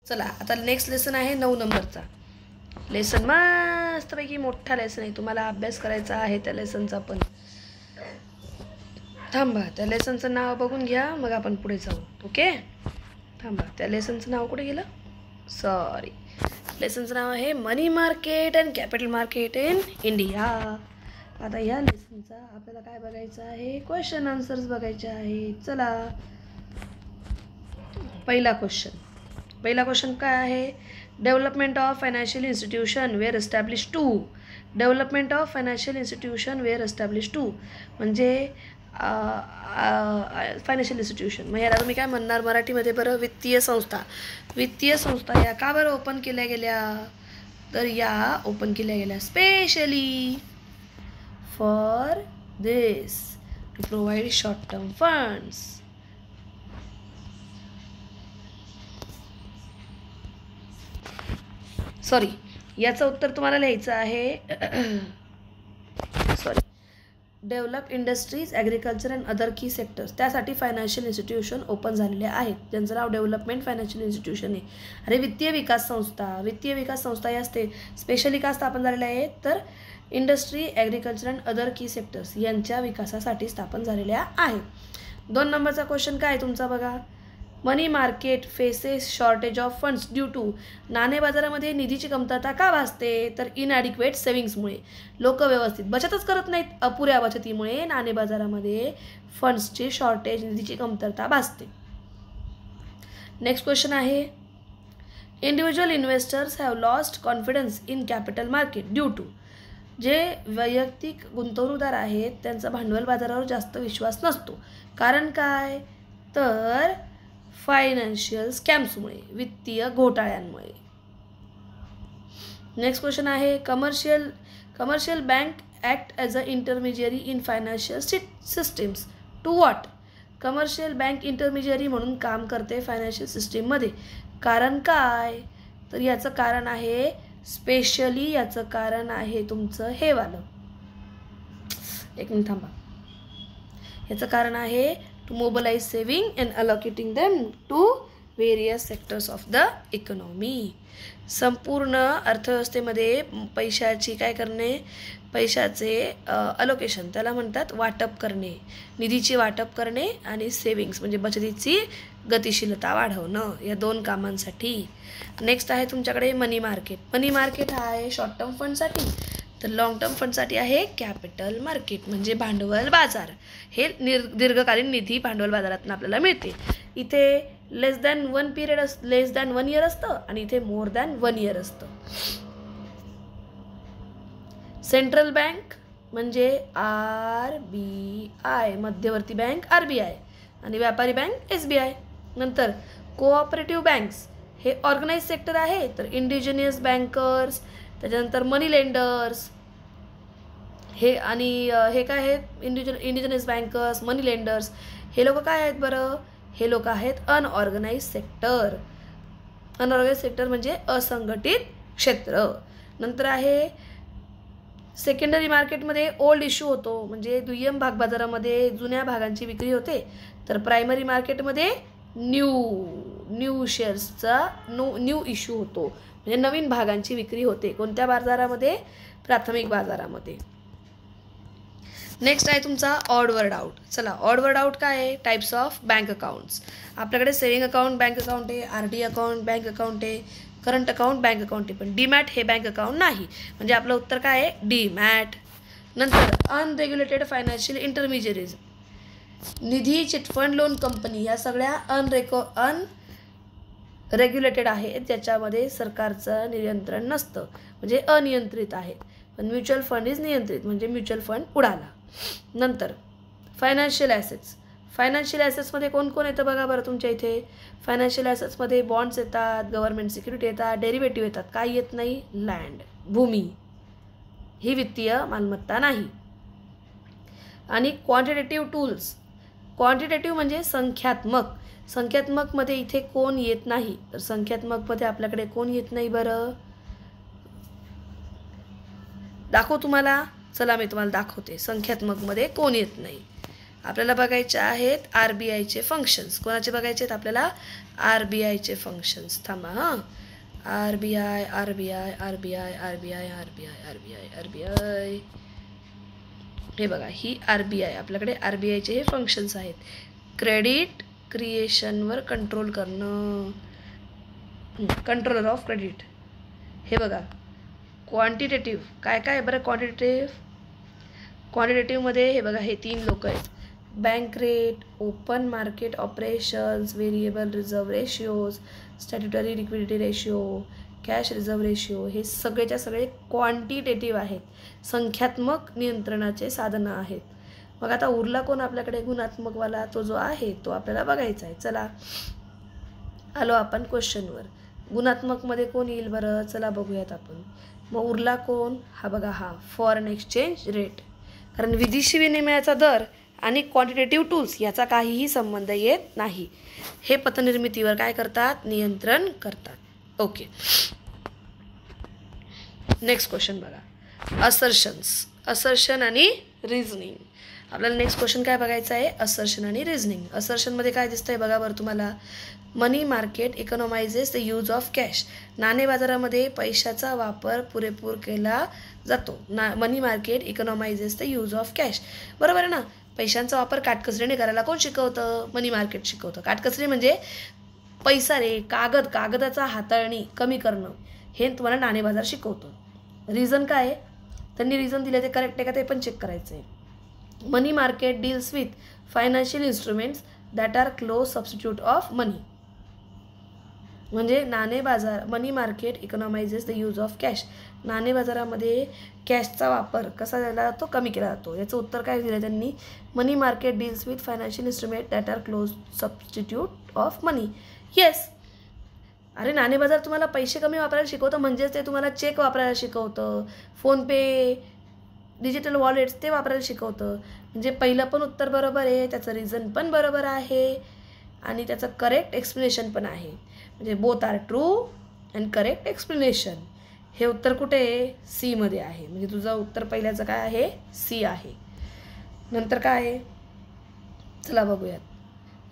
चला आता next lesson आहे 9 नंबरचा लेसन. मस्तपैकी मोठा लेसन आहे, तुम्हाला अभ्यास करायचा आहे त्या लेसनचा पण. थांबा, त्या लेसनचं नाव बघून घ्या मग आपण पुढे जाऊ. ओके थांबा, त्या लेसनचं नाव कुठे गेलं? सॉरी, लेसनचं नाव आहे money market and capital market in India. आता या लेसनचा आपल्याला काय बघायचं आहे? क्वेश्चन आन्सर्स बघायचे आहे. चला पहिला क्वेश्चन काय आहे? Development of financial institution were establish to. Development of financial institution were establish to म्हणजे फायनान्शियल इन्स्टिट्यूशन. मग याला तुम्ही काय म्हणणार मराठीमध्ये बरं? वित्तीय संस्था. वित्तीय संस्था या का बरं ओपन केल्या गेल्या? तर या ओपन केल्या गेल्या specially for this to provide short term funds. Sorry, याचं उत्तर तुम्हाला लिहायचं आहे sorry develop industries, agriculture and other key sectors. त्यासाठी फायनान्शियल इन्स्टिट्यूशन ओपन झालेले आहेत, ज्यांचं नाव डेव्हलपमेंट फायनान्शियल इन्स्टिट्यूशन आहे. आणि वित्तीय विकास संस्था या स्पेशली का स्थापन झालेल्या आहेत? तर industry, agriculture and other key sectors यांच्या विकासासाठी स्थापन झालेल्या आहेत. 2 नंबरचा क्वेश्चन काय आहे तुमचा बघा. Money market faces shortage of funds due to. नाणे बाजारामध्ये निधीची कमतरता का भासते? तर इनॲडिक्वेट सेव्हिंग्समुळे. लोक व्यवस्थित बचतच करत नाहीत. अपुऱ्या बचतीमुळे नाणे बाजारामध्ये फंड्सची शॉर्टेज, निधीची कमतरता भासते. नेक्स्ट क्वेश्चन आहे individual investors have lost confidence in capital market due to. जे वैयक्तिक गुंतवणूकदार आहेत त्यांचा भांडवल बाजारावर जास्त विश्वास नसतो. कारण काय? तर फायनान्शियल स्कॅम्समुळे, वित्तीय घोटाळ्यांमुळे. नेक्स्ट क्वेश्चन आहे commercial bank act as a intermediary in financial systems to what. Commercial bank intermediary म्हणून काम करते फायनान्शियल सिस्टीममध्ये. कारण काय? तर याचं कारण आहे स्पेशली, याचं कारण आहे तुमचं हे वालं, एक मिनिट थांबा. याचं कारण आहे to mobilize saving and allocating them to various sectors of the economy. संपूर्ण अर्थव्यवस्थेमध्ये पैशाची काय करणे? पैशाचे अलोकेशन, त्याला म्हणतात वाटप करणे, निधीची वाटप करणे आणि सेविंग्स म्हणजे बचतीची गतिशीलता वाढवणं, या 2 कामांसाठी. नेक्स्ट आहे तुमच्याकडे मनी मार्केट. मनी मार्केट हा आहे शॉर्ट टर्म फंडसाठी, तर लॉंग टर्म फंडसाठी आहे कॅपिटल मार्केट म्हणजे भांडवल बाजार. हे दीर्घकालीन निधी भांडवल बाजारातून आपल्याला मिळते. इथे लेस दॅन 1 इयर असतं आणि इथे मोर दॅन 1 इयर असतं. सेंट्रल बँक म्हणजे RBI, मध्यवर्ती बँक RBI आणि व्यापारी बँक SBI. नंतर कोऑपरेटिव्ह बँक्स हे ऑर्गनाइज सेक्टर आहे, तर इंडिजिनियस बँकर्स, त्याच्यानंतर मनी लेंडर्स हे आणि हे काय आहेत? इंडिजिनियस बँकर्स, मनी लेंडर्स हे लोक काय आहेत बरं? हे लोक आहेत अनऑर्गनाइज सेक्टर. अनऑर्गनाइज सेक्टर म्हणजे असंघटित क्षेत्र. नंतर आहे सेकंडरी मार्केटमध्ये ओल्ड इश्यू होतो, म्हणजे दुय्यम भाग बाजारामध्ये जुन्या भागांची विक्री होते. तर प्रायमरी मार्केटमध्ये न्यू शेअर्सचा न्यू इश्यू होतो, म्हणजे नवीन भागांची विक्री होते. कोणत्या बाजारामध्ये? प्राथमिक बाजारामध्ये. नेक्स्ट आहे तुमचा ऑड वर्ड आउट. चला, ऑड वर्ड आउट काय आहे? Types of bank accounts. आपल्याकडे सेव्हिंग अकाउंट बँक अकाउंट आहे, RD अकाउंट बँक अकाउंट आहे, करंट अकाउंट बँक अकाउंट आहे, पण डीमॅट हे बँक अकाउंट नाही. म्हणजे आपलं उत्तर काय आहे? डीमॅट. नंतर अनरेग्युलेटेड फायनान्शियल इंटरमिजियरीज, निधी, चिटफंड, लोन कंपनी या सगळ्या रेग्युलेटेड आहेत, ज्याच्यामध्ये सरकारचं नियंत्रण नसतं, म्हणजे अनियंत्रित आहेत. पण म्युच्युअल फंड इज नियंत्रित, म्हणजे म्युच्युअल फंड उडाला. नंतर फायनान्शियल ॲसेट्समध्ये कोण कोण येतं बघा बरं तुमच्या इथे. फायनान्शियल ॲसेट्समध्ये बॉन्ड्स येतात, गव्हर्नमेंट सिक्युरिटी येतात, डेरिव्हेटिव्ह येतात. काय येत नाही? लँड, भूमी ही वित्तीय मालमत्ता नाही. आणि क्वांटिटेटिव्ह टूल्स, क्वांटिटेटिव्ह म्हणजे संख्यात्मकमध्ये इथे कोण येत नाही? तर संख्यात्मकमध्ये आपल्याकडे कोण येत नाही बरं? दाखव तुम्हाला. चला मी तुम्हाला दाखवते संख्यात्मकमध्ये कोण येत नाही. आपल्याला बघायचे आहेत RBIचे फंक्शन्स. कोणाचे बघायचे आहेत आपल्याला? RBIचे फंक्शन्स. थांबा हां. RBI RBI RBI RBI RBI RBI RBI हे बघा, ही RBI. आपल्याकडे RBIचे हे फंक्शन्स आहेत. क्रेडिट क्रिएशनवर कंट्रोल करणं, कंट्रोलर ऑफ क्रेडिट. हे बघा, क्वांटिटेटिव्ह काय काय बरं? क्वांटिटेटिव्हमध्ये हे बघा, हे 3 लोक आहेत. Bank rate, open market operations, variable reserve ratios, statutory liquidity ratio, cash reserve ratio, हे सगळेच्या सगळे क्वांटिटेटिव्ह आहेत, संख्यात्मक नियंत्रणाचे साधनं आहेत. मग आता उरला कोण आपल्याकडे? गुणात्मकवाला. तो जो आहे तो आपल्याला बघायचा आहे. चला आलो आपण क्वेश्चनवर. गुणात्मकमध्ये कोण येईल बरं? चला बघूयात आपण. मग उरला कोण? हा बघा, हा फॉरेन एक्सचेंज रेट. कारण विदेशी विनिमयाचा दर आणि क्वांटिटेटिव्ह टूल्स याचा काहीही संबंध येत नाही. हे पतनिर्मितीवर काय करतात? नियंत्रण करतात. ओके, नेक्स्ट क्वेश्चन बघा. असर्शन आणि रिझनिंग. आपल्याला नेक्स्ट क्वेश्चन काय बघायचं आहे? असर्शन आणि रिझनिंग. असर्शनमध्ये काय दिसतंय बघा बरं तुम्हाला. Money market economises the use of cash. नाणे बाजारामध्ये पैशाचा वापर पुरेपूर केला जातो. Money market economises the use of cash. बरोबर आहे ना? पैशांचा वापर काटकसरीने करायला कोण शिकवतं? मनी मार्केट शिकवतं. काटकसरी म्हणजे पैसा रे, कागदाचा हाताळणी कमी करणं, हे तुम्हाला नाणे बाजार शिकवतो. रिझन काय आहे? त्यांनी रिझन दिले, ते करेक्ट आहे का ते पण चेक करायचं आहे. Money market deals with financial instruments that are close substitute of money. म्हणजे नाणे बाजार, money market economises the use of cash. नाणे बाजारामध्ये कॅशचा वापर कसा केला जातो? कमी केला जातो. याचं उत्तर काय दिलं त्यांनी? Money market deals with financial instrument that are close substitute of money. Yes, अरे नाणे बाजार तुम्हाला पैसे कमी वापरायला शिकवतं, म्हणजेच ते तुम्हाला चेक वापरायला शिकवतं, फोनपे, डिजिटल वॉलेट्स ते वापरायला शिकवतं. म्हणजे पहिलं पण उत्तर बरोबर आहे, त्याचं रिझन पण बरोबर आहे आणि त्याचं करेक्ट एक्सप्लेनेशन पण आहे. म्हणजे both are true and correct explanation. हे उत्तर कुठे आहे? सीमध्ये आहे. म्हणजे तुझं उत्तर पहिल्याचं काय आहे? सी आहे. नंतर काय आहे? चला बघूयात.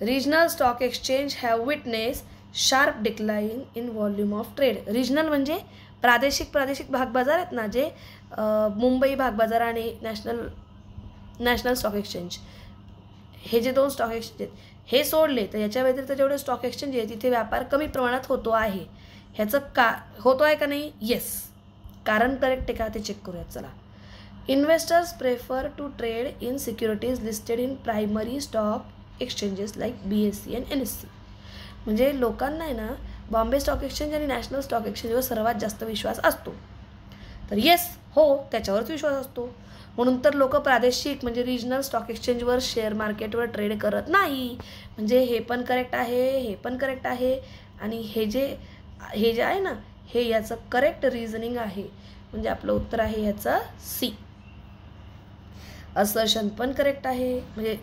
Regional stock exchange have witness sharp decline in volume of trade. Regional म्हणजे प्रादेशिक भाग बाजार आहेत ना, जे मुंबई भाग बाजार आणि नॅशनल स्टॉक एक्सचेंज, हे जे 2 स्टॉक एक्सचेंज आहेत, हे सोडले तर याच्या व्यतिरिक्त जेवढे स्टॉक एक्सचेंज आहे तिथे व्यापार कमी प्रमाणात होतो आहे. ह्याचं होतो आहे का नाही? येस. कारण करेक्ट आहे का ते चेक करूयात. चला. Investors prefer to trade in securities listed in primary stock exchanges like BSE and NSE. म्हणजे लोकांना आहे ना बॉम्बे स्टॉक एक्सचेंज आणि नॅशनल स्टॉक एक्सचेंजवर सर्वात जास्त विश्वास असतो. तर येस, हो, त्याच्यावरच विश्वास असतो. म्हणून तर लोक प्रादेशिक म्हणजे रिजनल स्टॉक एक्सचेंजवर शेअर मार्केटवर ट्रेड करत नाही. म्हणजे हे पण करेक्ट आहे, हे पण करेक्ट आहे आणि हे जे आहे ना, हे याचं करेक्ट रिझनिंग आहे. म्हणजे आपलं उत्तर आहे याचं सी. असर्शन पण करेक्ट आहे, म्हणजे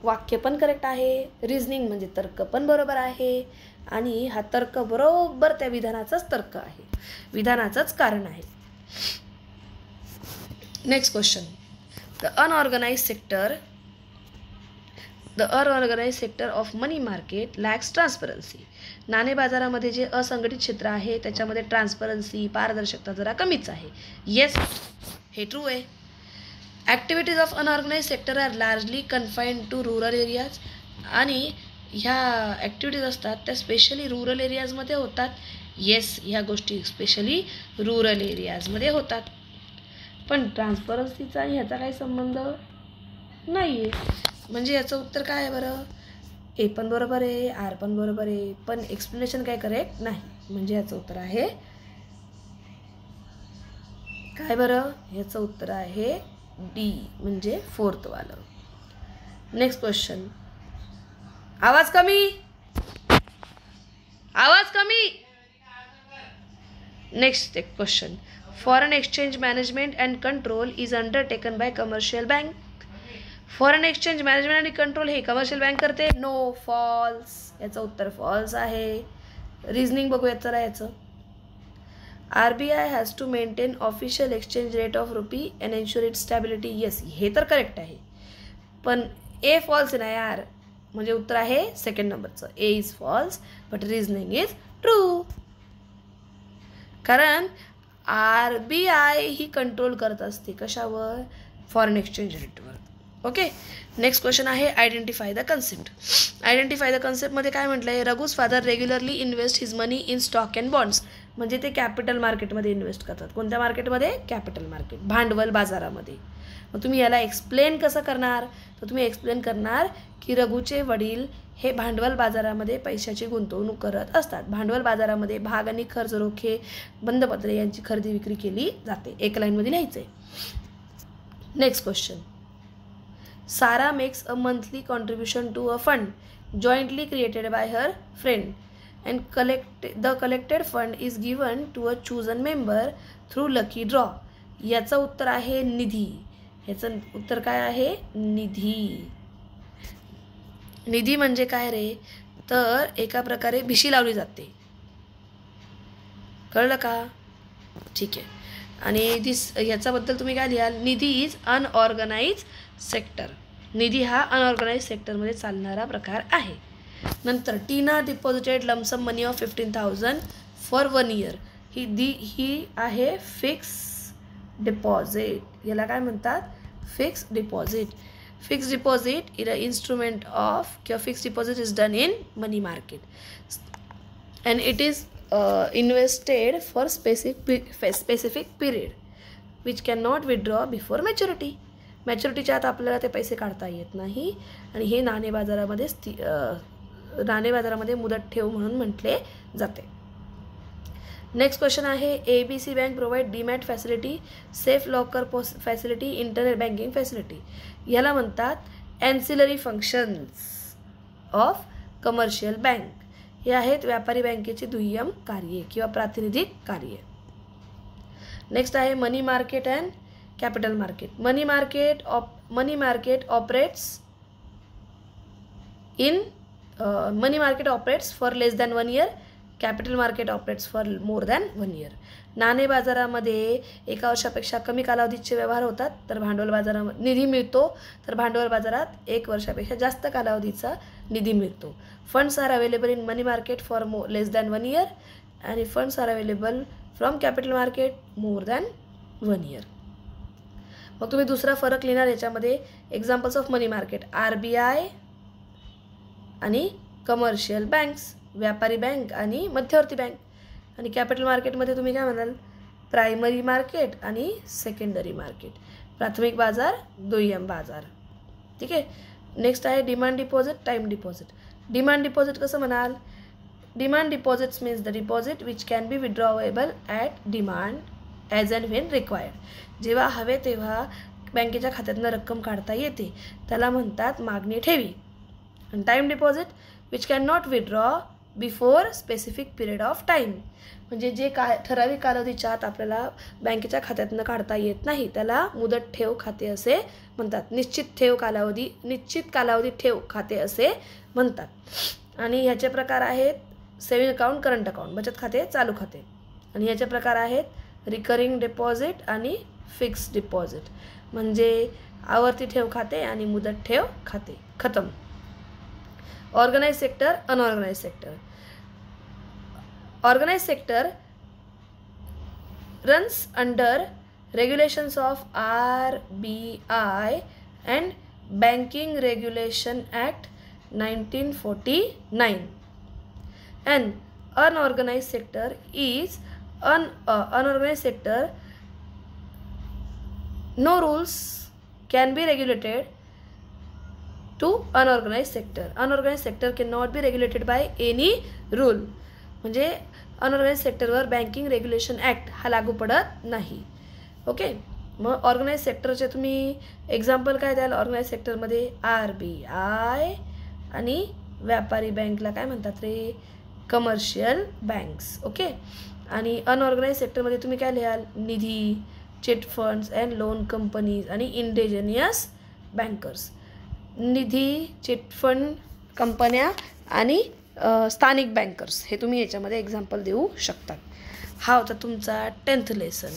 वाक्य पण करेक्ट आहे, रिझनिंग म्हणजे तर्क पण बरोबर आहे आणि हा तर्क बरोबर त्या विधानाचाच तर्क आहे, विधानाचंच कारण आहे. Next question. The unorganised sector of money market lacks transparency. नाणे बाजारामध्ये जे असंघटित क्षेत्र आहे त्याच्यामध्ये ट्रान्सपरन्सी, पारदर्शकता जरा कमीच आहे. येस, हे ट्रू आहे. Activities of unorganised sector are largely confined to rural areas. आणि ह्या ॲक्टिव्हिटीज असतात त्या स्पेशली रुरल एरियाजमध्ये होतात. येस, ह्या गोष्टी स्पेशली रुरल एरियाजमध्ये होतात. पण ट्रान्सपरन्सीचा आणि ह्याचा काही संबंध नाही आहे. म्हणजे याचं उत्तर काय आहे बरं? ए पण बरोबर आहे, आर पण बरोबर आहे, पण एक्सप्लेनेशन काय करेक्ट नाही. म्हणजे याचं उत्तर आहे काय बरं? याचं उत्तर आहे डी, म्हणजे 4th वालं. Next question. आवाज कमी. Next question. Foreign exchange management and control is undertaken by commercial bank. Foreign exchange management आणि कंट्रोल हे कमर्शियल बँक करते. No, false. याचं उत्तर फॉल्स आहे. रिझनिंग बघूयात चला याचं. RBI has to maintain official exchange rate of rupee and ensure it stability. Yes, हे तर करेक्ट आहे. पण ए फॉल्स आहे ना यार, म्हणजे उत्तर आहे सेकंड नंबरचं, A is false but reasoning is true. कारण RBI ही कंट्रोल करत असते कशावर, फॉरेन एक्सचेंज रेटवर. ओके, नेक्स्ट क्वेश्चन आहे identify the concept. Identify the कन्सेप्टमध्ये काय म्हटलं आहे, Raghu's father regularly invest his money in stock and bonds. म्हणजे ते कॅपिटल मार्केटमध्ये इन्व्हेस्ट करतात. कोणत्या मार्केटमध्ये, कॅपिटल मार्केट, भांडवल बाजारामध्ये. मग तुम्ही याला एक्सप्लेन कसं करणार, तर तुम्ही एक्सप्लेन करणार की रघुचे वडील हे भांडवल बाजारामध्ये पैशाची गुंतवणूक करत असतात. भांडवल बाजारामध्ये भाग आणि खर्च रोखे बंधपत्रे यांची खरेदी विक्री केली जाते. एक लाईनमध्ये लिहायचं आहे. Next question. Sara makes a monthly contribution to a fund jointly created by her friend and the collected fund is given to a chosen member through lucky draw. याचं उत्तर आहे निधी. ह्याचं उत्तर काय आहे, निधी. निधी म्हणजे काय रे, तर एका प्रकारे भिशी लावली जाते. कळलं का, ठीक आहे. आणि याच्याबद्दल तुम्ही काय लिहाल, निधी इज अनऑर्गनाइज सेक्टर. निधी हा अनऑर्गनाइज सेक्टरमध्ये चालणारा प्रकार आहे. नंतर Tina deposited lumpsum money of 15,000 for 1 year. ही आहे फिक्स डिपॉझिट. याला काय म्हणतात, fix deposit. Fix deposit is a instrument of, किंवा fix deposit is done in money market and it is invested for specific period which can not withdraw before maturity. मॅच्युरिटीच्या आत आपल्याला ते पैसे काढता येत नाही. आणि हे नाणे बाजारामध्ये मुदत ठेव म्हणून म्हटले जाते. नेक्स्ट क्वेश्चन आहे, ABC bank provide demat facility, safe locker facility, internet banking facility. याला म्हणतात ॲन्सिलरी फंक्शन्स ऑफ कमर्शियल बँक. हे आहेत व्यापारी बँकेची दुय्यम कार्ये किंवा प्रातिनिधिक कार्ये. नेक्स्ट आहे money market and capital market. Money market operates for less than 1 year. Capital market operates for more than 1 year. नाणे बाजारामध्ये एका वर्षापेक्षा कमी कालावधीचे व्यवहार होतात, तर भांडवल बाजारामध्ये निधी मिळतो, तर भांडवल बाजारात 1 वर्षापेक्षा जास्त कालावधीचा निधी मिळतो. Funds are available in money market for less than 1 year आणि funds are available from capital market more than 1 year. मग तुम्ही दुसरा फरक लिहिणार याच्यामध्ये, examples of money market, RBI आणि कमर्शियल बँक्स, व्यापारी बँक आणि मध्यवर्ती बँक. आणि कॅपिटल मार्केटमध्ये तुम्ही काय म्हणाल, प्रायमरी मार्केट आणि सेकंडरी मार्केट, प्राथमिक बाजार, दुय्यम बाजार. ठीक आहे. नेक्स्ट आहे demand deposit, time deposit. Demand deposit कसं म्हणाल, demand deposits means the deposit which can be withdrawable at demand as and when required. जेव्हा हवे तेव्हा बँकेच्या खात्यातनं रक्कम काढता येते, त्याला म्हणतात मागणी ठेवी. आणि time deposit which can not withdraw before specific period of time. म्हणजे जे ठराविक कालावधीच्या आत आपल्याला बँकेच्या खात्यातनं काढता येत नाही, त्याला मुदत ठेव खाते असे म्हणतात. निश्चित कालावधी ठेव खाते असे म्हणतात. आणि ह्याचे प्रकार आहेत सेविंग अकाउंट, करंट अकाउंट, बचत खाते, चालू खाते. आणि ह्याचे प्रकार आहेत रिकरिंग डिपॉझिट आणि फिक्स डिपॉझिट. म्हणजे आवर्ती ठेव खाते आणि मुदत ठेव खाते. खतम. Organise sector, unorganise sector. Organise sector runs under regulations of RBI and Banking Regulation Act 1949. And unorganized sector is unorganized sector. No rules can be regulated to unorganized sector. Unorganized sector cannot be regulated by any rule. म्हणजे unorganise सेक्टरवर banking regulation act हा लागू पडत नाही. Okay. मग organise सेक्टरचे तुम्ही example काय द्याल, organise सेक्टरमध्ये RBI आणि व्यापारी बँकला काय म्हणतात रे, कमर्शियल बँक्स. ओके. आणि अनऑर्गनाइज सेक्टरमध्ये तुम्ही काय लिहाल, nidhi, chit funds and loan companies आणि इंडिजिनियस बँकर्स. निधी, चिट फंड कंपन्या आणि स्थानिक बँकर्स हे तुम्ही याच्यामध्ये एक्झाम्पल देऊ शकता. हा होता तुमचा 10th लेसन.